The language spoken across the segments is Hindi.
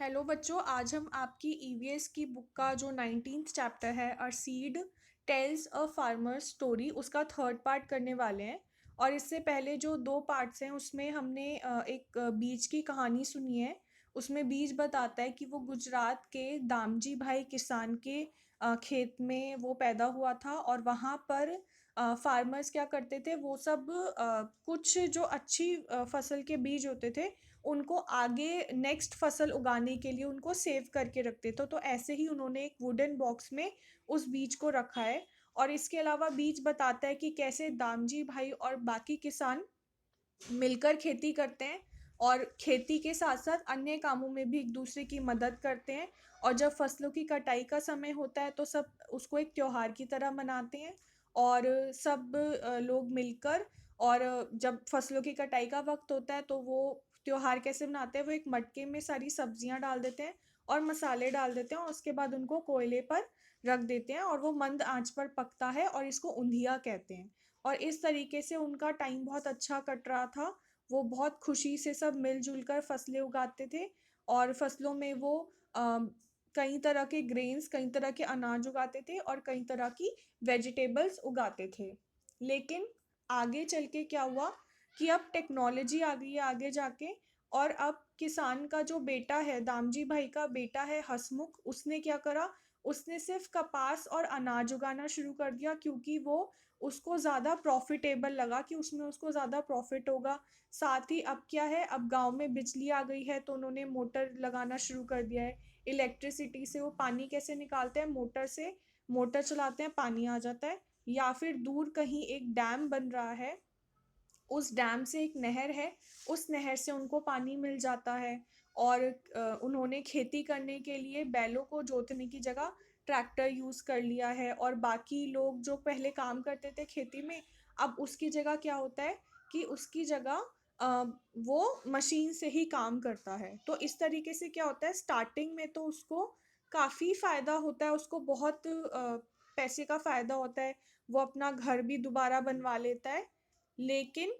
हेलो बच्चों, आज हम आपकी ईवीएस की बुक का जो 19th चैप्टर है a seed tales a farmer story उसका थर्ड पार्ट करने वाले हैं। और इससे पहले जो दो पार्ट्स हैं उसमें हमने एक बीज की कहानी सुनी है। उसमें बीज बताता है कि वो गुजरात के दामजी भाई किसान के खेत में वो पैदा हुआ था और वहाँ पर फार्मर्स क्या करते थे, वो सब कुछ जो अच्छी फसल के बीज होते थे उनको आगे नेक्स्ट फसल उगाने के लिए उनको सेव करके रखते थे। तो ऐसे ही उन्होंने एक वुडन बॉक्स में उस बीज को रखा है। और इसके अलावा बीज बताता है कि कैसे दामजी भाई और बाकी किसान मिलकर खेती करते हैं और खेती के साथ साथ अन्य कामों में भी एक दूसरे की मदद करते हैं। और जब फसलों की कटाई का समय होता है तो सब उसको एक त्योहार की तरह मनाते हैं। और सब लोग मिलकर और जब फसलों की कटाई का वक्त होता है तो वो त्योहार कैसे मनाते हैं, वो एक मटके में सारी सब्जियां डाल देते हैं और मसाले डाल देते हैं और उसके बाद उनको कोयले पर रख देते हैं और वो मंद आंच पर पकता है और इसको ऊंधिया कहते हैं। और इस तरीके से उनका टाइम बहुत अच्छा कट रहा था। वो बहुत खुशी से सब मिलजुल कर फसलें उगाते थे और फसलों में वो कई तरह के ग्रेन्स, कई तरह के अनाज उगाते थे और कई तरह की वेजिटेबल्स उगाते थे। लेकिन आगे चल के क्या हुआ कि अब टेक्नोलॉजी आ गई है आगे जाके। और अब किसान का जो बेटा है, दामजी भाई का बेटा है हसमुख, उसने क्या करा, उसने सिर्फ कपास और अनाज उगाना शुरू कर दिया क्योंकि वो उसको ज़्यादा प्रॉफिटेबल लगा कि उसमें उसको ज़्यादा प्रॉफिट होगा। साथ ही अब क्या है, अब गांव में बिजली आ गई है तो उन्होंने मोटर लगाना शुरू कर दिया है। इलेक्ट्रिसिटी से वो पानी कैसे निकालते हैं, मोटर से मोटर चलाते हैं, पानी आ जाता है। या फिर दूर कहीं एक डैम बन रहा है, उस डैम से एक नहर है, उस नहर से उनको पानी मिल जाता है। और उन्होंने खेती करने के लिए बैलों को जोतने की जगह ट्रैक्टर यूज कर लिया है। और बाकी लोग जो पहले काम करते थे खेती में, अब उसकी जगह क्या होता है कि उसकी जगह अ, वो मशीन से ही काम करता है। तो इस तरीके से क्या होता है, स्टार्टिंग में तो उसको काफ़ी फायदा होता है, उसको बहुत पैसे का फायदा होता है। वो अपना घर भी दोबारा बनवा लेता है। लेकिन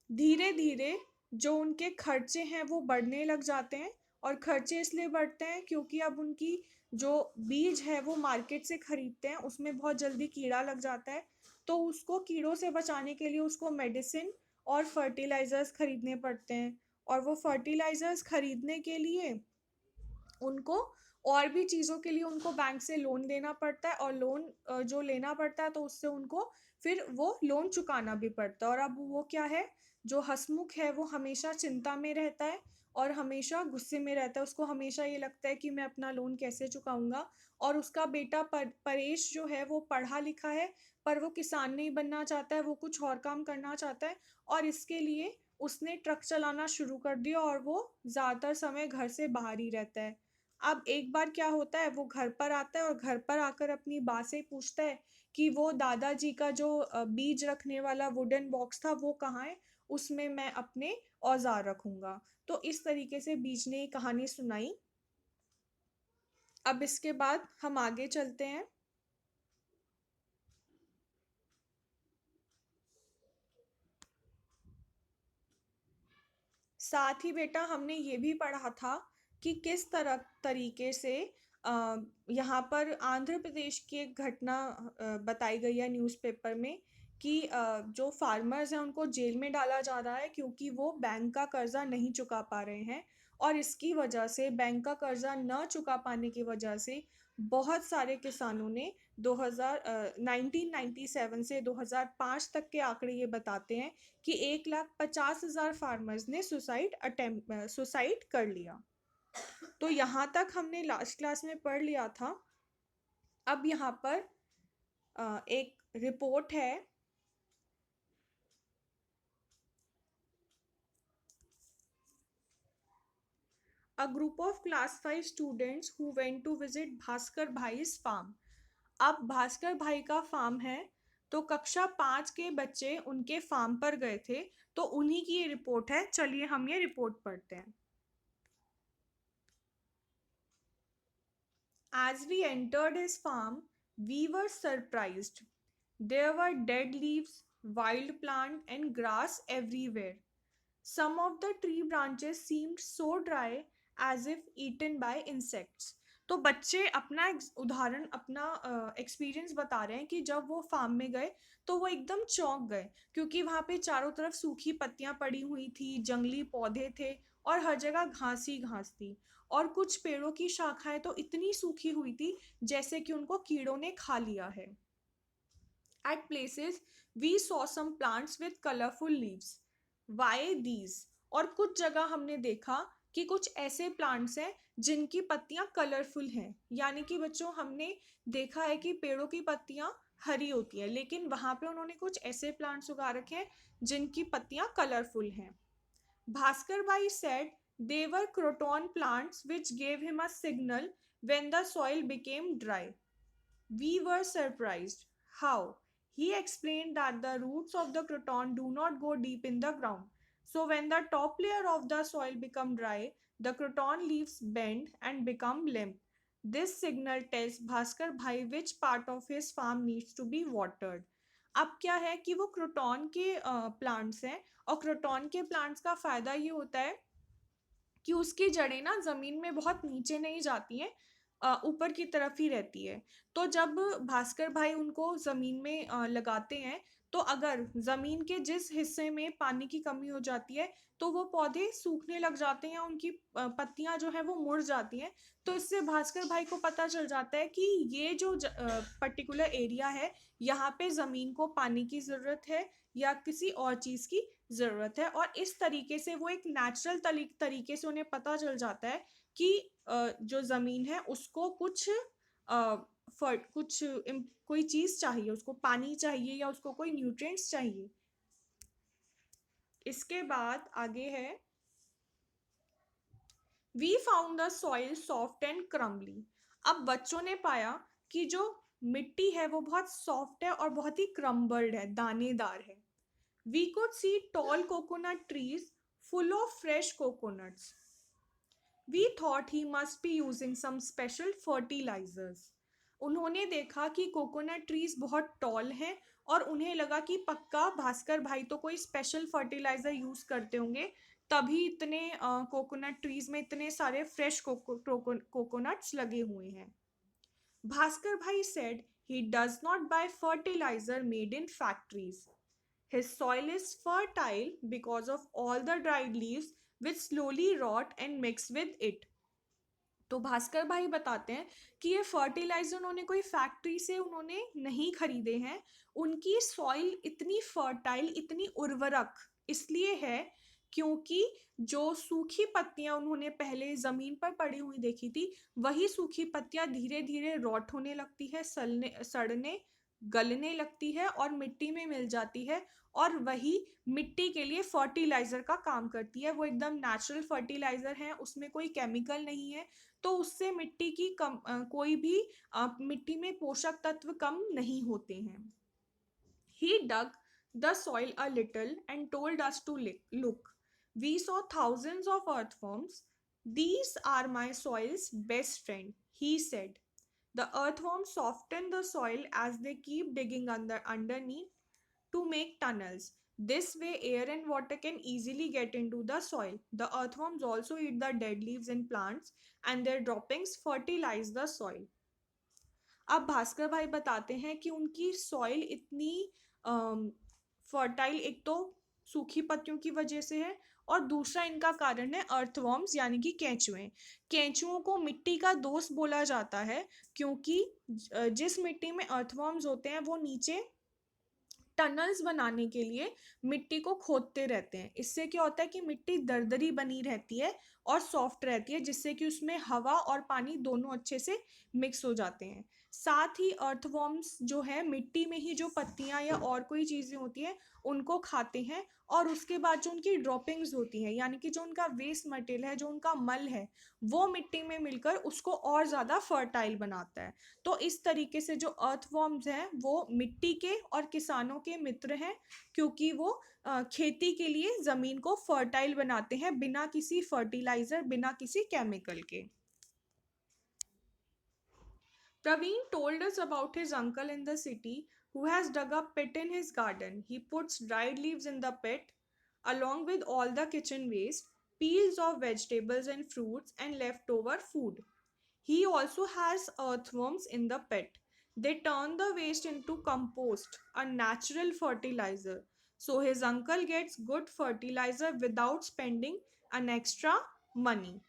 धीरे धीरे जो उनके खर्चे हैं वो बढ़ने लग जाते हैं। और खर्चे इसलिए बढ़ते हैं क्योंकि अब उनकी जो बीज है वो मार्केट से खरीदते हैं, उसमें बहुत जल्दी कीड़ा लग जाता है। तो उसको कीड़ों से बचाने के लिए उसको मेडिसिन और फर्टिलाइजर्स खरीदने पड़ते हैं। और वो फर्टिलाइजर्स खरीदने के लिए उनको और भी चीज़ों के लिए उनको बैंक से लोन देना पड़ता है। और लोन जो लेना पड़ता है तो उससे उनको फिर वो लोन चुकाना भी पड़ता है। और अब वो क्या है, जो हसमुख है वो हमेशा चिंता में रहता है और हमेशा गुस्से में रहता है। उसको हमेशा ये लगता है कि मैं अपना लोन कैसे चुकाऊंगा। और उसका बेटा परेश जो है वो पढ़ा लिखा है, पर वो किसान नहीं बनना चाहता है, वो कुछ और काम करना चाहता है। और इसके लिए उसने ट्रक चलाना शुरू कर दिया और वो ज़्यादातर समय घर से बाहर ही रहता है। अब एक बार क्या होता है, वो घर पर आता है और घर पर आकर अपनी माँ से पूछता है कि वो दादाजी का जो बीज रखने वाला वुडन बॉक्स था वो कहाँ है, उसमें मैं अपने औजार रखूंगा। तो इस तरीके से बीज ने ये कहानी सुनाई। अब इसके बाद हम आगे चलते हैं। साथ ही बेटा हमने ये भी पढ़ा था कि किस तरह तरीके से अ, यहाँ पर आंध्र प्रदेश की एक घटना बताई गई है न्यूज़पेपर में कि जो फार्मर्स हैं उनको जेल में डाला जा रहा है क्योंकि वो बैंक का कर्जा नहीं चुका पा रहे हैं। और इसकी वजह से, बैंक का कर्जा न चुका पाने की वजह से, बहुत सारे किसानों ने 1997 से 2005 तक के आंकड़े ये बताते हैं कि 1,50,000 फार्मर्स ने सुसाइड कर लिया। तो यहाँ तक हमने लास्ट क्लास में पढ़ लिया था। अब यहाँ पर एक रिपोर्ट है। A group of class 5 students who went to visit Bhaskar भाई's फार्म। अब भास्कर भाई का फार्म है, तो कक्षा 5 के बच्चे उनके फार्म पर गए थे। तो उन्हीं की ये रिपोर्ट है, चलिए हम ये रिपोर्ट पढ़ते हैं। As we entered his farm, we were surprised. There were dead leaves, wild plant, and grass everywhere. Some of the tree branches seemed so dry as if eaten by insects. तो बच्चे अपना उदाहरण अपना एक्सपीरियंस बता रहे हैं कि जब वो फार्म में गए तो वो एकदम चौंक गए, क्योंकि वहाँ पे चारों तरफ सूखी पत्तियां पड़ी हुई थी, जंगली पौधे थे और हर जगह घास ही घास थी। और कुछ पेड़ों की शाखाएं तो इतनी सूखी हुई थी जैसे कि उनको कीड़ों ने खा लिया है। At places, we saw some plants with colorful leaves. Why these? और कुछ जगह हमने देखा कि कुछ ऐसे प्लांट्स हैं जिनकी पत्तियां कलरफुल हैं। यानी कि बच्चों, हमने देखा है कि पेड़ों की पत्तियां हरी होती है, लेकिन वहां पे उन्होंने कुछ ऐसे प्लांट्स उगा रखे हैं जिनकी पत्तियां कलरफुल हैं। भास्कर भाई said they were croton plants which gave him a signal when the soil became dry. We were surprised. How? He explained that the roots of the croton do not go deep in the ground. So when the top layer of the soil become dry, the croton leaves bend and become limp. This signal tells Bhaskar Bhai which part of his farm needs to be watered. अब क्या है कि वो क्रोटॉन के प्लांट्स हैं, और क्रोटॉन के प्लांट्स का फायदा ये होता है कि उसकी जड़ें ना जमीन में बहुत नीचे नहीं जाती हैं, ऊपर की तरफ ही रहती है। तो जब भास्कर भाई उनको जमीन में लगाते हैं, तो अगर जमीन के जिस हिस्से में पानी की कमी हो जाती है तो वो पौधे सूखने लग जाते हैं, उनकी पत्तियां जो है वो मुड़ जाती हैं। तो इससे भास्कर भाई को पता चल जाता है कि ये जो पर्टिकुलर एरिया है, यहाँ पे जमीन को पानी की जरूरत है या किसी और चीज की ज़रूरत है। और इस तरीके से वो एक नेचुरल तरीके से उन्हें पता चल जाता है कि जो ज़मीन है उसको कुछ कोई चीज़ चाहिए, उसको पानी चाहिए या उसको कोई न्यूट्रिएंट्स चाहिए। इसके बाद आगे है, we found the soil soft and crumbly. अब बच्चों ने पाया कि जो मिट्टी है वो बहुत सॉफ्ट है और बहुत ही क्रम्बल्ड है, दानेदार है। We could see tall coconut trees full of fresh coconuts. We thought he must be using some special fertilizers. उन्होंने देखा कि कोकोनट ट्रीज बहुत टॉल हैं और उन्हें लगा कि पक्का भास्कर भाई तो कोई स्पेशल फर्टिलाइजर यूज करते होंगे, तभी इतने कोकोनट ट्रीज में इतने सारे फ्रेश कोकोनट्स लगे हुए हैं। भास्कर भाई said he does not buy fertilizer made in factories. His soil is fertile because of all the dried leaves which slowly rot and mix with it. तो भास्कर भाई बताते हैं कि ये फर्टिलाइजर उन्होंने कोई फैक्ट्री से उन्होंने नहीं खरीदे हैं। उनकी सॉइल इतनी फर्टाइल, इतनी उर्वरक इसलिए है क्योंकि जो सूखी पत्तियां उन्होंने पहले जमीन पर पड़ी हुई देखी थी, वही सूखी पत्तियां धीरे धीरे रॉट होने लगती है, सड़ने गलने लगती है और मिट्टी में मिल जाती है, और वही मिट्टी के लिए फर्टिलाइजर का काम करती है। वो एकदम नेचुरल फर्टिलाइजर है, उसमें कोई केमिकल नहीं है। तो उससे मिट्टी की कोई भी मिट्टी में पोषक तत्व कम नहीं होते हैं। He dug the soil a little and told us to look. We saw thousands of earthworms. These are my soil's best friend, he said. The earthworms soften the soil as they keep digging underneath to make tunnels. This way, air and water can easily get into the soil. The earthworms also eat the dead leaves in plants, and their droppings fertilize the soil. अब भास्कर भाई बताते हैं कि उनकी सॉइल इतनी फर्टाइल एक तो सूखी पत्तियों की वजह से है, और दूसरा इनका कारण है अर्थवर्म्स यानी कि केंचुए। केंचुओं को मिट्टी का दोस्त बोला जाता है क्योंकि जिस मिट्टी में अर्थवर्म्स होते हैं वो नीचे टनल्स बनाने के लिए मिट्टी को खोदते रहते हैं। इससे क्या होता है कि मिट्टी दरदरी बनी रहती है और सॉफ्ट रहती है, जिससे कि उसमें हवा और पानी दोनों अच्छे से मिक्स हो जाते हैं। साथ ही अर्थवर्म्स जो है मिट्टी में ही जो पत्तियां या और कोई चीज़ें होती हैं उनको खाते हैं, और उसके बाद जो उनकी ड्रॉपिंग्स होती है यानी कि जो उनका वेस्ट मटेरियल है, जो उनका मल है, वो मिट्टी में मिलकर उसको और ज़्यादा फर्टाइल बनाता है। तो इस तरीके से जो अर्थवर्म्स हैं वो मिट्टी के और किसानों के मित्र हैं, क्योंकि वो खेती के लिए ज़मीन को फर्टाइल बनाते हैं बिना किसी फर्टिलाइज़र, बिना किसी केमिकल के। Praveen told us about his uncle in the city who has dug a pit in his garden. He puts dried leaves in the pit along with all the kitchen waste. peels of vegetables and fruits and leftover food. He also has earthworms in the pit. They turn the waste into compost, a natural fertilizer. So his uncle gets good fertilizer without spending an extra money.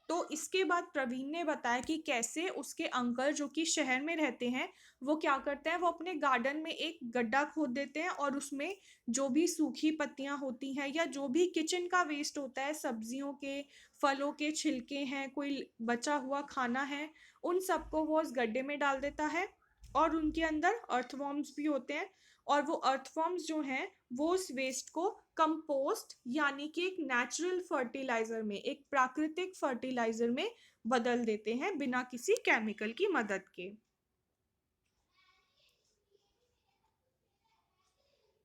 तो इसके बाद प्रवीण ने बताया कि कैसे उसके अंकल जो कि शहर में रहते हैं वो क्या करते हैं, वो अपने गार्डन में एक गड्ढा खोद देते हैं और उसमें जो भी सूखी पत्तियां होती हैं या जो भी किचन का वेस्ट होता है, सब्जियों के, फलों के छिलके हैं, कोई बचा हुआ खाना है, उन सबको वो उस गड्ढे में डाल देता है। और उनके अंदर अर्थवॉर्म्स भी होते हैं और वो अर्थवॉर्म्स जो हैं वो उस वेस्ट को कंपोस्ट यानी कि एक नेचुरल फर्टिलाइजर में, एक प्राकृतिक फर्टिलाइजर में बदल देते हैं बिना किसी केमिकल की मदद के।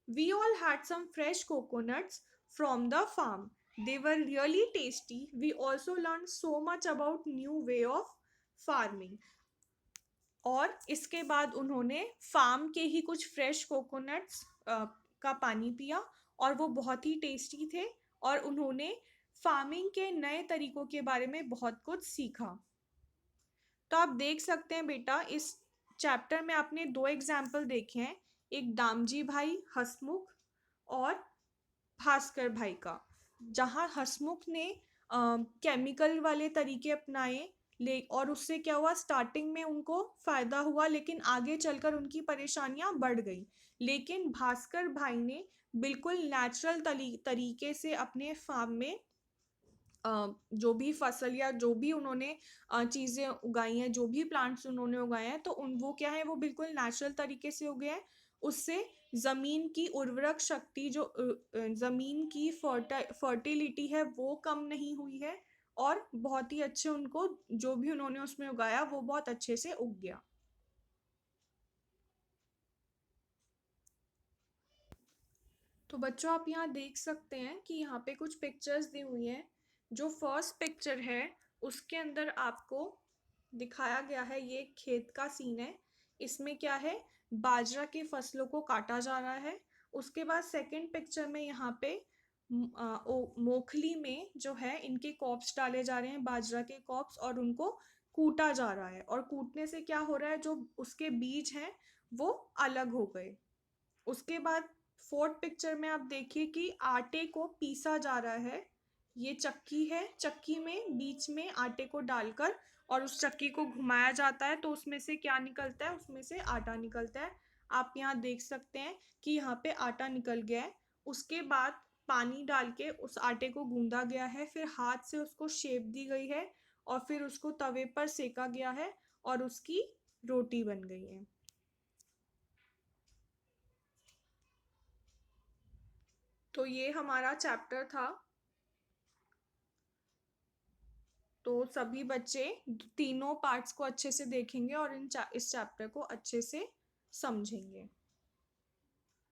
We all had some fresh coconuts from the farm. They were really tasty. We also learned so much about new way of farming. और इसके बाद उन्होंने फार्म के ही कुछ फ्रेश कोकोनट्स का पानी पिया और वो बहुत ही टेस्टी थे और उन्होंने फार्मिंग के नए तरीकों के बारे में बहुत कुछ सीखा। तो आप देख सकते हैं बेटा, इस चैप्टर में आपने दो एग्जाम्पल देखे हैं, एक दामजी भाई हसमुख और भास्कर भाई का, जहाँ हसमुख ने केमिकल वाले तरीके अपनाए ले और उससे क्या हुआ, स्टार्टिंग में उनको फायदा हुआ लेकिन आगे चलकर उनकी परेशानियां बढ़ गई। लेकिन भास्कर भाई ने बिल्कुल नेचुरल तरीके से अपने फार्म में जो भी फसल या जो भी उन्होंने चीज़ें उगाई हैं, जो भी प्लांट्स उन्होंने उगाए हैं, तो उन वो क्या है, वो बिल्कुल नेचुरल तरीके से उगे हैं। उससे ज़मीन की उर्वरक शक्ति, जो ज़मीन की फर्टिलिटी है वो कम नहीं हुई है और बहुत ही अच्छे उनको जो भी उन्होंने उसमें उगाया वो बहुत अच्छे से उग गया। तो बच्चों आप यहाँ देख सकते हैं कि यहाँ पे कुछ पिक्चर्स दी हुई हैं। जो फर्स्ट पिक्चर है उसके अंदर आपको दिखाया गया है, ये खेत का सीन है। इसमें क्या है, बाजरा की फसलों को काटा जा रहा है। उसके बाद सेकंड पिक्चर में यहाँ पे मोखली में जो है इनके कॉप्स डाले जा रहे हैं, बाजरा के कॉप्स, और उनको कूटा जा रहा है। और कूटने से क्या हो रहा है, जो उसके बीज हैं वो अलग हो गए। उसके बाद फोर्थ पिक्चर में आप देखिए कि आटे को पीसा जा रहा है। ये चक्की है, चक्की में बीच में आटे को डालकर और उस चक्की को घुमाया जाता है तो उसमें से क्या निकलता है, उसमें से आटा निकलता है। आप यहाँ देख सकते हैं कि यहाँ पे आटा निकल गया है। उसके बाद पानी डाल के उस आटे को गूंदा गया है, फिर हाथ से उसको शेप दी गई है और फिर उसको तवे पर सेका गया है और उसकी रोटी बन गई है। तो ये हमारा चैप्टर था। तो सभी बच्चे तीनों पार्ट्स को अच्छे से देखेंगे और इस चैप्टर को अच्छे से समझेंगे।